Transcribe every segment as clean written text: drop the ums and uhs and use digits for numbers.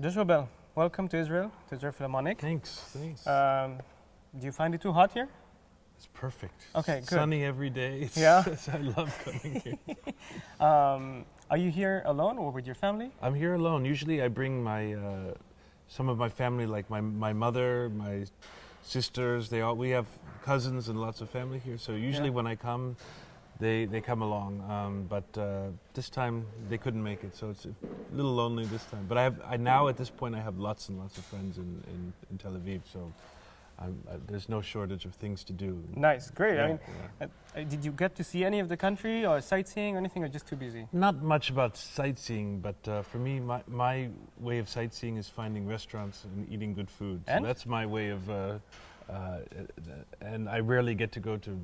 Joshua Bell, welcome to Israel Philharmonic. Thanks. Do you find it too hot here? It's perfect. Okay, good. Sunny every day. Yeah? I love coming here. Are you here alone or with your family? I'm here alone. Usually I bring my some of my family, like my mother, my sisters. We have cousins and lots of family here. So usually when I come, they come along. But this time they couldn't make it, so it's a little lonely this time. But I now at this point I have lots and lots of friends in Tel Aviv. So there's no shortage of things to do. Nice, great. Yeah, I mean, did you get to see any of the country or sightseeing or anything, or just too busy? Not much about sightseeing, but for me, my way of sightseeing is finding restaurants and eating good food. And? So that's my way of, and I rarely get to go to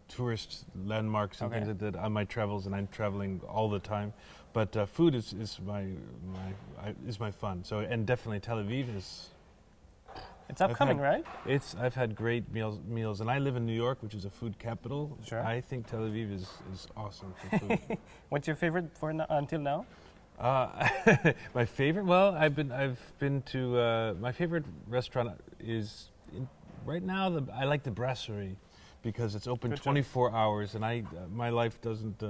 tourist landmarks and things like that on my travels, and I'm traveling all the time. But food is my fun. So, and definitely Tel Aviv is. It's upcoming, right? I've had great meals, and I live in New York, which is a food capital. Sure. I think Tel Aviv is awesome for food. What's your favorite until now? My favorite? Well, I've been to my favorite restaurant is right now. I like the Brasserie because it's open 24 hours, and my life doesn't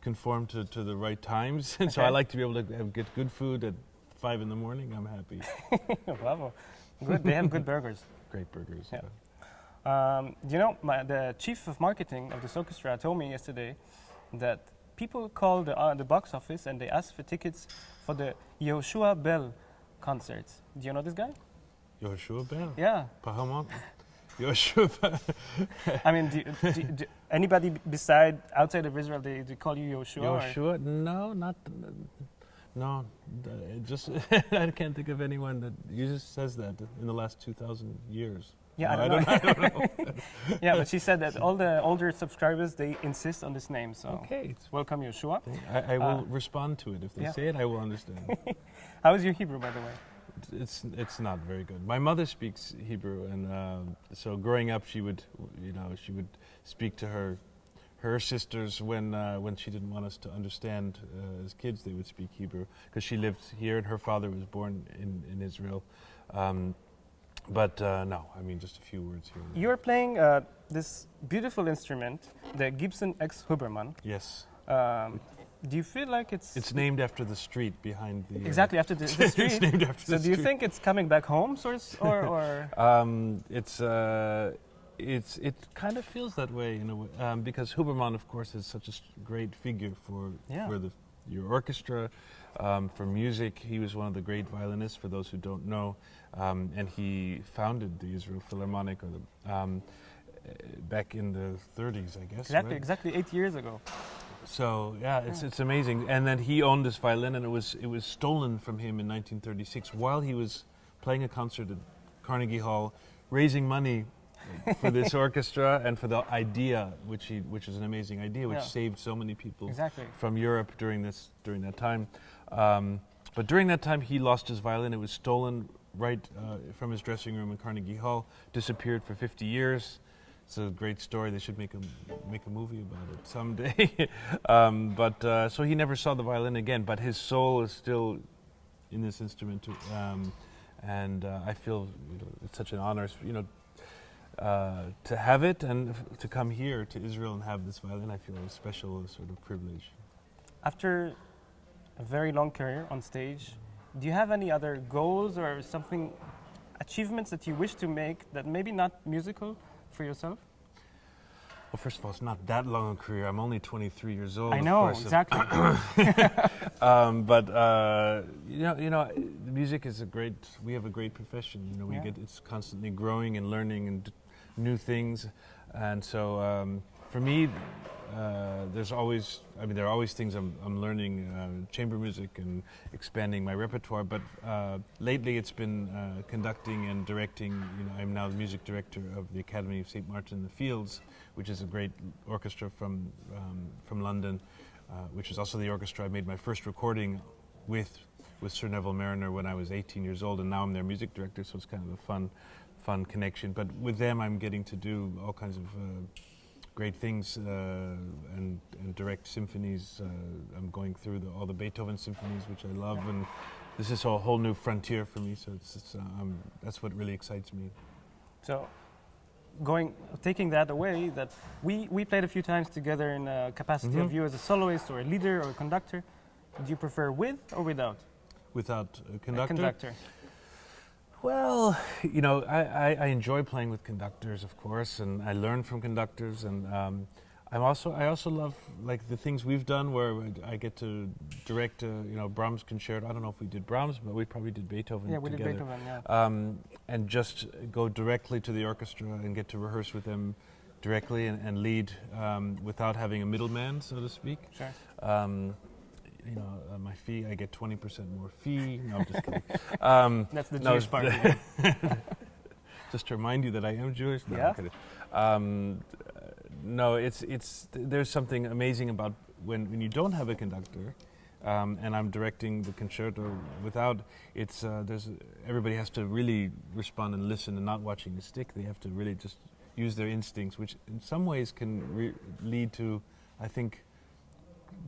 conform to the right times, and so I like to be able to get good food at 5 in the morning. I'm happy. Bravo. Good. They have good burgers. Great burgers. Yeah. The chief of marketing of this orchestra told me yesterday that people call the box office and they ask for tickets for the Yoshua Bell concerts. Do you know this guy? Yoshua Bell? Yeah. Pahamon? Yoshua Bell. I mean, do anybody outside of Israel, they call you Yoshua? Yoshua? No, not. No, just I can't think of anyone that just says that in the last 2,000 years. Yeah, no, I don't know. know. Yeah, but she said that all the older subscribers, they insist on this name. So okay, welcome, Yoshua. I will respond to it if they say it. I will understand. How is your Hebrew, by the way? It's not very good. My mother speaks Hebrew, and so growing up, she would speak to her sisters when she didn't want us to understand as kids. They would speak Hebrew because she lived here and her father was born in Israel. But no, I mean just a few words here. You're playing this beautiful instrument, the Gibson X Huberman. Yes. Do you feel like it's... It's named after the street behind the... Exactly, after the street. It's named after the street. So do you think it's coming back home, or? It kind of feels that way, because Huberman, of course, is such a great figure for your orchestra, for music. He was one of the great violinists, for those who don't know, and he founded the Israel Philharmonic back in the 30s, I guess. Exactly 8 years ago. So it's amazing. And then he owned this violin, and it was stolen from him in 1936 while he was playing a concert at Carnegie Hall, raising money for this orchestra and for the idea, which is an amazing idea, which saved so many people from Europe during that time. But during that time, he lost his violin. It was stolen right from his dressing room in Carnegie Hall. Disappeared for 50 years. It's a great story. They should make a movie about it someday. So he never saw the violin again. But his soul is still in this instrument, and I feel it's such an honor, to have it and to come here to Israel and have this violin. I feel a special sort of privilege. After a very long career on stage, do you have any other goals or achievements that you wish to make that maybe not musical for yourself? Well, first of all, it's not that long a career. I'm only 23 years old. I know, of course. exactly. Music is we have a great profession. It's constantly growing and learning and new things. And so for me, there are always things I'm learning, chamber music and expanding my repertoire. But lately it's been conducting and directing. I'm now the music director of the Academy of St. Martin in the Fields, which is a great orchestra from London, which is also the orchestra I made my first recording with Sir Neville Mariner when I was 18 years old, and now I'm their music director, so it's kind of a fun connection. But with them, I'm getting to do all kinds of great things and direct symphonies. I'm going through all the Beethoven symphonies, which I love, and this is a whole new frontier for me. So that's what really excites me. So, taking that away, that we played a few times together in a capacity of you as a soloist or a leader or a conductor. Do you prefer with or without? Without a A conductor? conductor. Well, you know, I enjoy playing with conductors, of course, and I learn from conductors, and I also love like the things we've done where I get to direct, Brahms concerto. I don't know if we did Brahms, but we probably did Beethoven. Yeah, we together. did Beethoven. Yeah. And just go directly to the orchestra and get to rehearse with them directly and lead without having a middleman, so to speak. Sure. My fee, I get 20% more fee. No, I'm just kidding. That's the Jewish part. Just to remind you that I am Jewish. No, Yeah. I'm kidding. No, there's something amazing about when you don't have a conductor, and I'm directing the concerto without. Everybody has to really respond and listen and not watching the stick. They have to really just use their instincts, which in some ways can lead to, I think,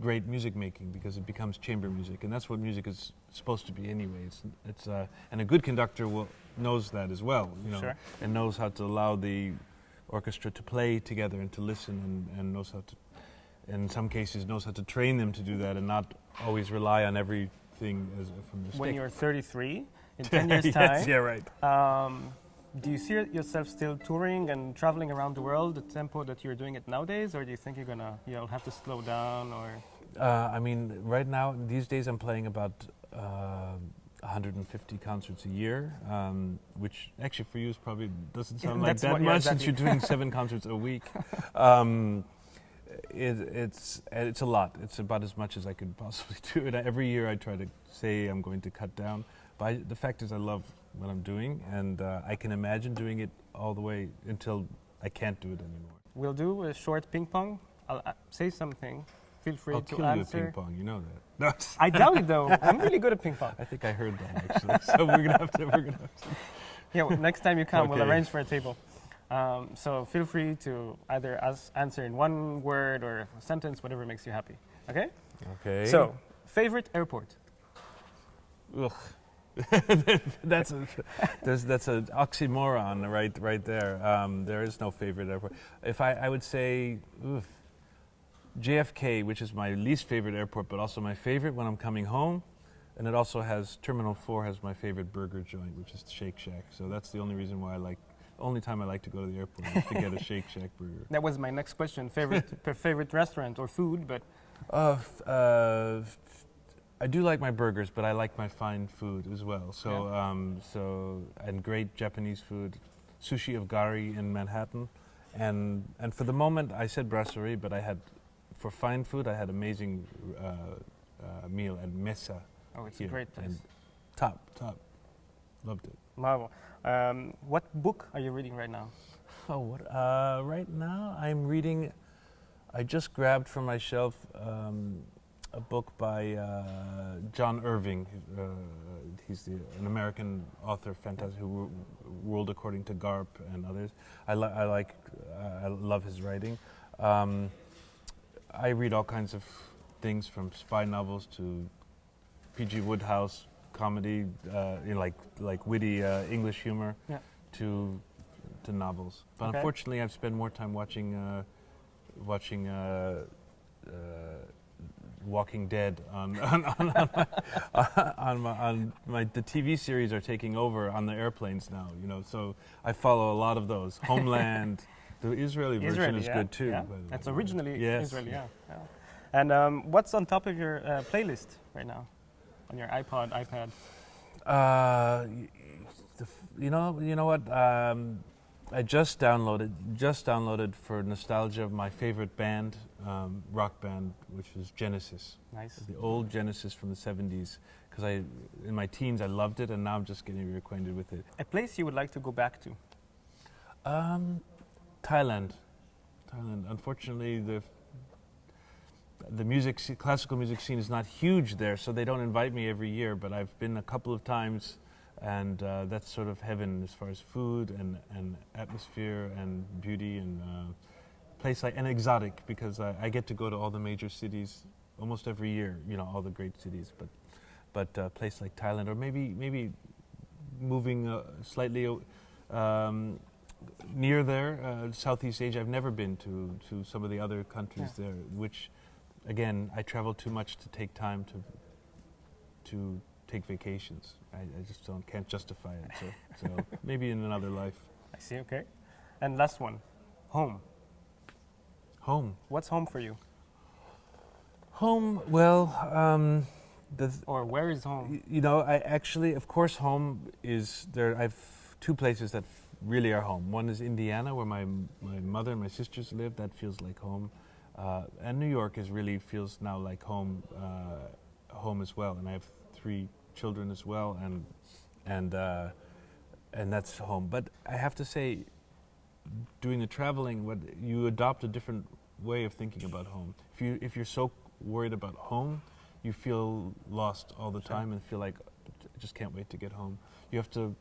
great music making, because it becomes chamber music, and that's what music is supposed to be anyway. And a good conductor knows that as well, Sure. and knows how to allow the orchestra to play together and to listen, and knows how to, in some cases, knows how to train them to do that and not always rely on everything from the stick. When you're 33, in 10 years' Yes, time, yeah, right. do you see yourself still touring and traveling around the world, the tempo that you're doing it nowadays, or do you think you'll have to slow down, or? Right now, these days, I'm playing about 150 concerts a year, which actually for you probably doesn't sound like That's that what- yeah, much, since exactly. you're doing 7 concerts a week. It's a lot. It's about as much as I could possibly do. And every year I try to say I'm going to cut down. But the fact is I love what I'm doing, and I can imagine doing it all the way until I can't do it anymore. We'll do a short ping pong. I'll say something. Feel free I'll to kill you at answer. ping pong, you know that. No, I doubt it though. I'm really good at ping pong. I think I heard that actually. So we're gonna have to. Yeah, well, next time you come, we'll Okay. arrange for a table. So feel free to either answer in one word or a sentence, whatever makes you happy. Okay? Okay. So, favorite airport? Ugh. that's an oxymoron right there. There is no favorite airport. If I would say JFK, which is my least favorite airport, but also my favorite when I'm coming home, and it also has Terminal 4 has my favorite burger joint, which is Shake Shack. So that's the only reason why only time I like to go to the airport is to get a Shake Shack burger. That was my next question. Favorite restaurant or food, but I do like my burgers, but I like my fine food as well. So, and great Japanese food, sushi of Gari in Manhattan, and for the moment I said brasserie, but for fine food I had amazing meal at Mesa. oh, it's here, a great place. and top, loved it. Marvel. What book are you reading right now? Oh, what? Right now I'm reading. I just grabbed from my shelf a book by John Irving. He's an American author, fantastic, who ruled according to Garp and others. I love his writing. I read all kinds of things, from spy novels to P.G. Wodehouse comedy, like witty English humor, Yeah. to novels. But Okay. unfortunately, I've spent more time watching Walking Dead on the TV series are taking over on the airplanes now. So I follow a lot of those. Homeland, the Israeli version is yeah, good too. Yeah. by the way. That's originally Yes. Israeli, yeah. And what's on top of your playlist right now, on your iPod, iPad? You know what? I just downloaded for nostalgia my favorite band, rock band, which was Genesis. Nice. The old Genesis from the 70s. Because in my teens I loved it, and now I'm just getting reacquainted with it. A place you would like to go back to? Thailand. Unfortunately, the classical music scene is not huge there, so they don't invite me every year. But I've been a couple of times, and that's sort of heaven as far as food and atmosphere and beauty and place and exotic, because I get to go to all the major cities almost every year. All the great cities. But but a place like Thailand, or maybe moving slightly near there, Southeast Asia. I've never been to some of the other countries there, which, again, I travel too much to take time to take vacations. I just can't justify it. So maybe in another life. I see. Okay. And last one, home. Home. What's home for you? Home. Well, Or where is home? you know, I actually, of course, home is there. I've two places that really are home. One is Indiana, where my mother and my sisters live. That feels like home. And New York feels now like home as well. And I have 3 children as well, and that's home. But I have to say, doing the traveling, you adopt a different way of thinking about home. If you're so worried about home, you feel lost all the time and feel like I just can't wait to get home. You have to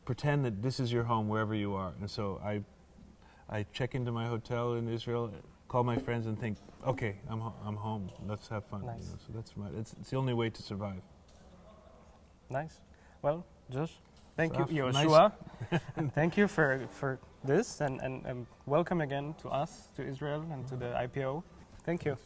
pretend that this is your home wherever you are. And so I check into my hotel in Israel, call my friends, and think, okay, I'm home. Let's have fun. Nice. You know? So that's it's the only way to survive. Nice. Well, Josh, thank you, Nice. Yoshua. Thank you for this, and welcome again to us, to Israel, and to the IPO. Thank you.